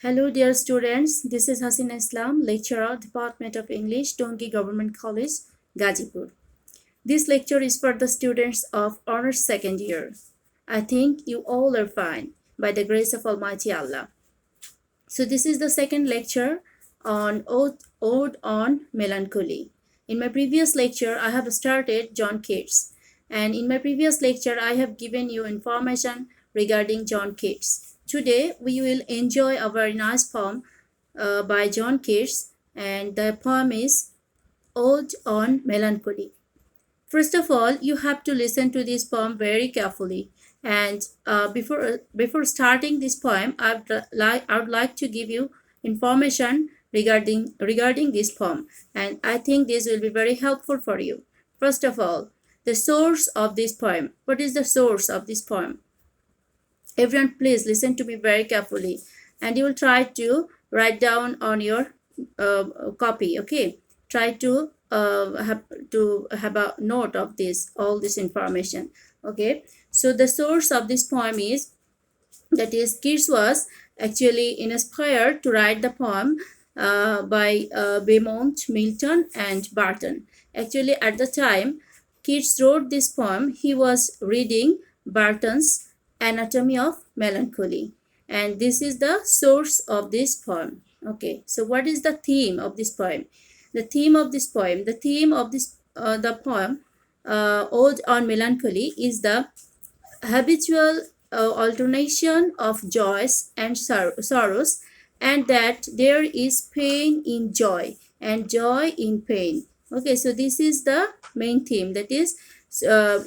Hello, dear students. This is Hasina Islam, lecturer, Department of English, Tongi Government College, Gazipur. This lecture is for the students of honors second year. I think you all are fine by the grace of Almighty Allah. So this is the second lecture on Ode on Melancholy. In my previous lecture, I have started John Keats, and in my previous lecture, I have given you information regarding John Keats. Today, we will enjoy a very nice poem by John Keats, and the poem is Ode on Melancholy. First of all, you have to listen to this poem very carefully. And before starting this poem, I would like to give you information regarding this poem, and I think this will be very helpful for you. First of all, the source of this poem. What is the source of this poem? Everyone, please listen to me very carefully, and you will try to write down on your copy. Okay, try to have a note of all this information. Okay, so the source of this poem is, that is, Keats was actually inspired to write the poem by Beaumont, Milton, and Barton. Actually, at the time Keats wrote this poem, he was reading Barton's Anatomy of Melancholy, and this is the source of this poem. Okay, so what is the theme of this poem? The theme of this poem, Ode on Melancholy, is the habitual alternation of joys and sorrows, and that there is pain in joy and joy in pain. Okay, so this is the main theme, that is, there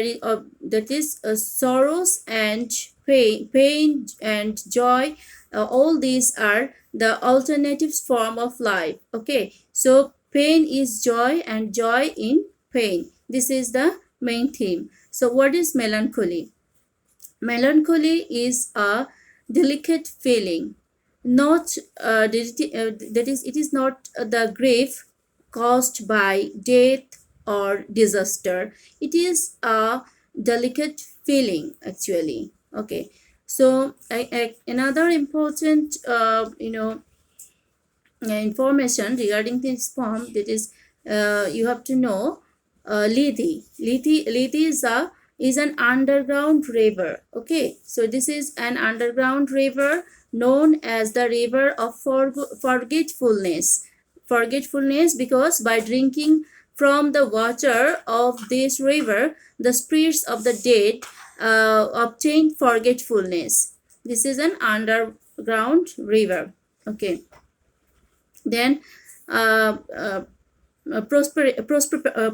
is that is sorrows and pain and joy. All these are the alternatives form of life. Okay, so pain is joy and joy in pain. This is the main theme. So what is melancholy? Melancholy is a delicate feeling, not that is, it is not the grief caused by death or disaster. It is a delicate feeling actually. Okay, so another important information regarding this poem, that is, you have to know Lethe is an underground river. Okay, so this is an underground river known as the river of forgetfulness. Forgetfulness, because by drinking from the water of this river, the spirits of the dead obtain forgetfulness. This is an underground river. Okay, then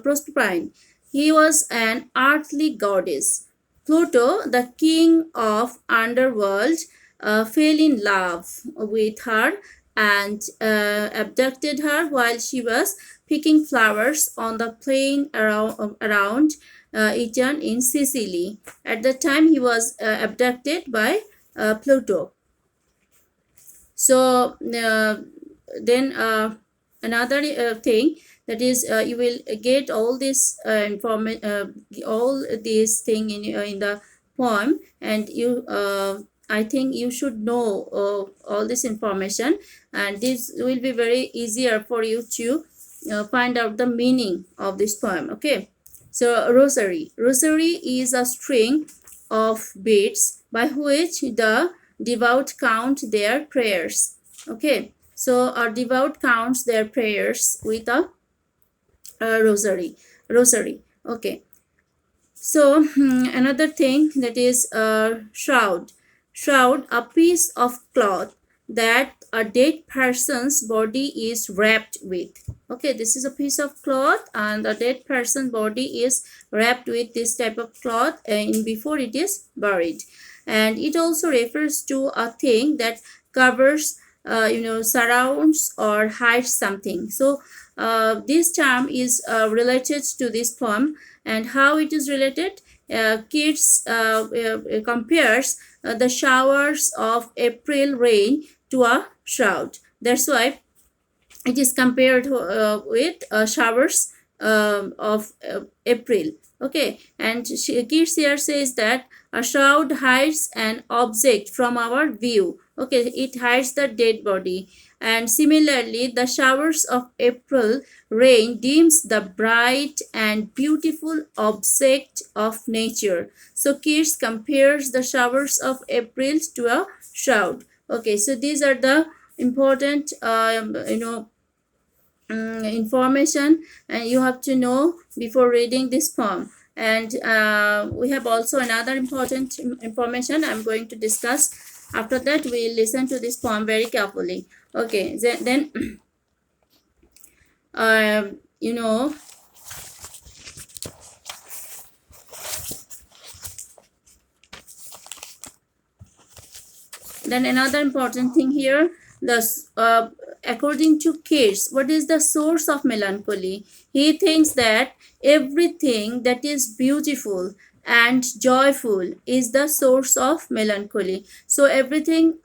Proserpine. He was an earthly goddess. Pluto, the king of underworld, fell in love with her and abducted her while she was picking flowers on the plain around Eton in Sicily. At the time, he was abducted by Pluto. So then another thing, that is, you will get all this all this thing in the poem, and you I think you should know all this information, and this will be very easier for you to find out the meaning of this poem. Okay, so rosary is a string of beads by which the devout count their prayers. Okay, so our devout counts their prayers with a rosary. Okay, so another thing, that is shroud, a piece of cloth that a dead person's body is wrapped with. Okay, this is a piece of cloth, and a dead person's body is wrapped with this type of cloth before it is buried. And it also refers to a thing that covers, surrounds or hides something. So this term is related to this poem. And how it is related? Keats compares the showers of April rain to a shroud. That's why it is compared with showers of April. Okay, and Keats here says that A shroud hides an object from our view. Okay, it hides the dead body. And similarly, the showers of April rain dims the bright and beautiful object of nature. So Keats compares the showers of April to a shroud. Okay, so these are the important information and you have to know before reading this poem. And we have also another important information I'm going to discuss. After that, we listen to this poem very carefully. Okay, then you know, then another important thing here, the according to Keats, what is the source of melancholy? He thinks that everything that is beautiful and joyful is the source of melancholy. So everything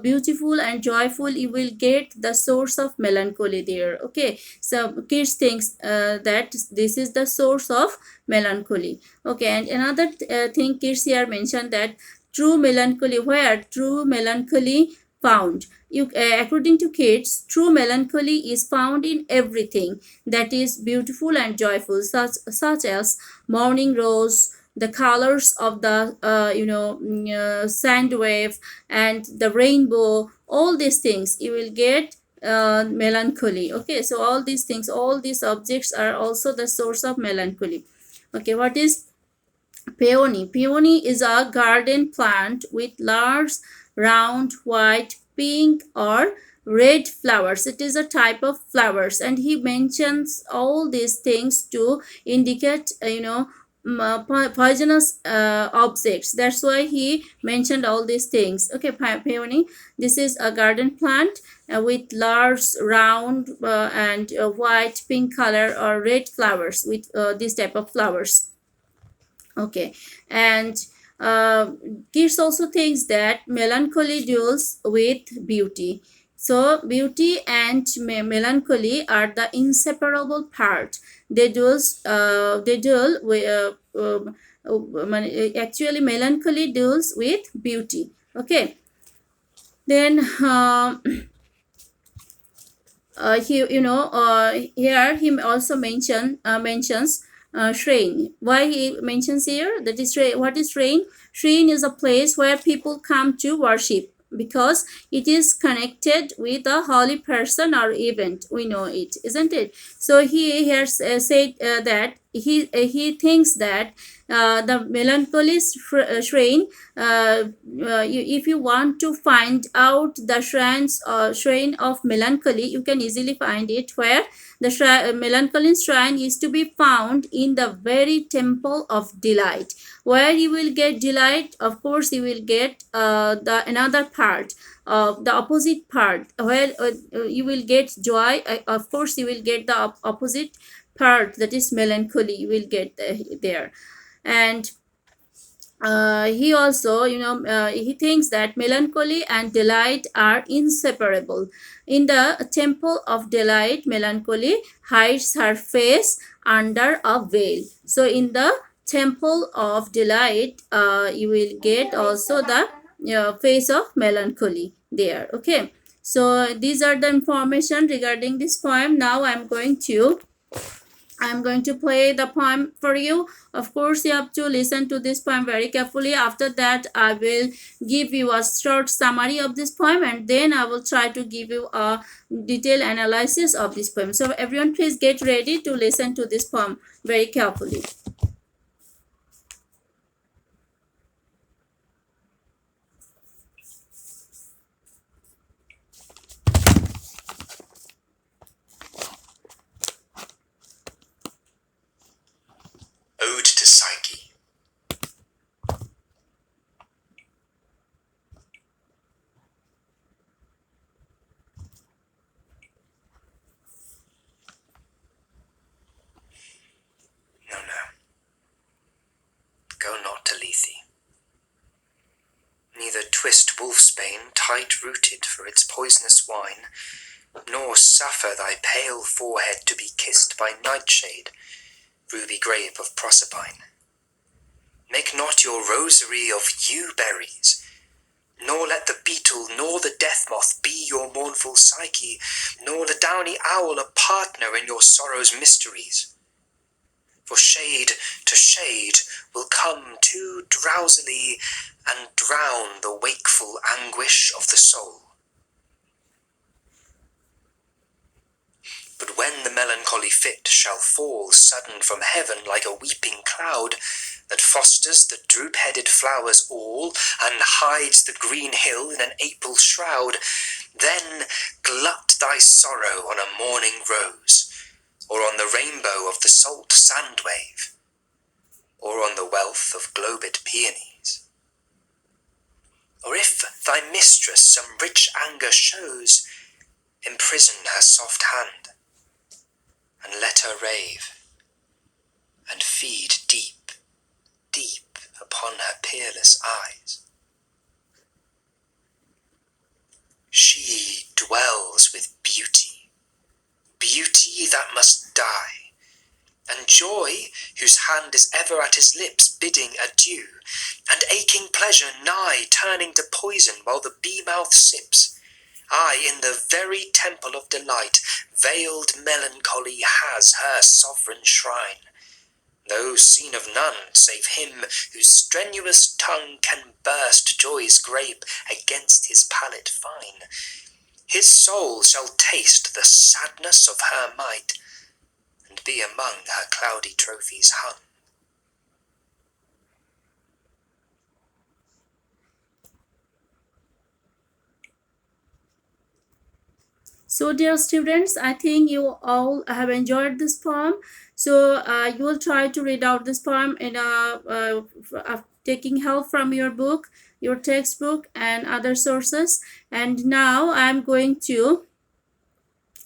beautiful and joyful, you will get the source of melancholy there. Okay, so Keats thinks that this is the source of melancholy. Okay, and another thing Keats here mentioned that true melancholy, where true melancholy found. According to Keats, true melancholy is found in everything that is beautiful and joyful, such as morning rose, the colors of the sand wave and the rainbow. All these things you will get melancholy. Okay, so all these things, all these objects are also the source of melancholy. Okay, what is peony? Peony is a garden plant with large, round, white, pink, or red flowers. It is a type of flowers, and he mentions all these things to indicate, poisonous objects. That's why he mentioned all these things. Okay, peony. This is a garden plant with large, round, and white, pink color or red flowers with this type of flowers. Okay, and Keats also thinks that melancholy deals with beauty. So beauty and melancholy are the inseparable part. They deal with actually melancholy deals with beauty. Okay, then here he also mentions shrine. Why he mentions here that is what is shrine? Shrine is a place where people come to worship because it is connected with a holy person or event. We know it, isn't it? So he here said that he thinks that the melancholy shrine, if you want to find out the shrine of melancholy, you can easily find it where the melancholy shrine is to be found in the very temple of delight. Where you will get delight, of course you will get the another part, the opposite part where you will get joy. Of course you will get the opposite part, that is melancholy, you will get there. And he also, he thinks that melancholy and delight are inseparable. In the temple of delight, melancholy hides her face under a veil. So in the temple of delight, you will get also the face of melancholy there. Okay, so these are the information regarding this poem. Now I'm going to play the poem for you. Of course, you have to listen to this poem very carefully. After that, I will give you a short summary of this poem and then I will try to give you a detailed analysis of this poem. So everyone, please get ready to listen to this poem very carefully. Ode to Psyche. No, go not to Lethe. Neither twist wolfsbane tight-rooted for its poisonous wine, nor suffer thy pale forehead to be kissed by nightshade, ruby grave of Proserpine. Make not your rosary of yew berries, nor let the beetle nor the death moth be your mournful Psyche, nor the downy owl a partner in your sorrow's mysteries. For shade to shade will come too drowsily and drown the wakeful anguish of the soul. But when the melancholy fit shall fall sudden from heaven like a weeping cloud, that fosters the droop-headed flowers all, and hides the green hill in an April shroud, then glut thy sorrow on a morning rose, or on the rainbow of the salt sand-wave, or on the wealth of globed peonies. Or if thy mistress some rich anger shows, imprison her soft hand, and let her rave, and feed deep, deep upon her peerless eyes. She dwells with beauty, beauty that must die, and joy whose hand is ever at his lips bidding adieu, and aching pleasure nigh turning to poison while the bee-mouth sips. Aye, in the very temple of delight, veiled melancholy has her sovereign shrine, though seen of none save him whose strenuous tongue can burst joy's grape against his palate fine. His soul shall taste the sadness of her might, and be among her cloudy trophies hung. So, dear students, I think you all have enjoyed this poem. So, you will try to read out this poem in taking help from your book, your textbook, and other sources. And now I'm going to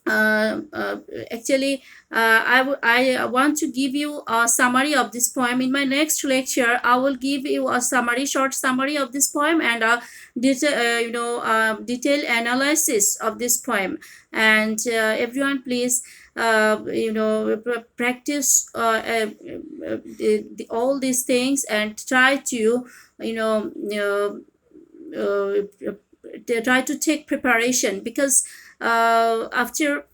uh, uh, actually I want to give you a summary of this poem. In my next lecture I will give you a short summary of this poem, and a detailed analysis of this poem. And everyone, please practice all these things and try to you know try to take preparation, because after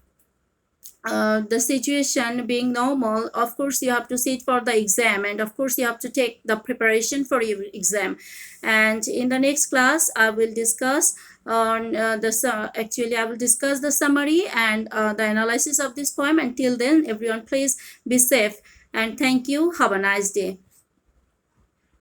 the situation being normal, of course you have to sit for the exam, and of course you have to take the preparation for your exam. And in the next class I will discuss on actually I will discuss the summary and the analysis of this poem. Until then, everyone, please be safe, and thank you. Have a nice day.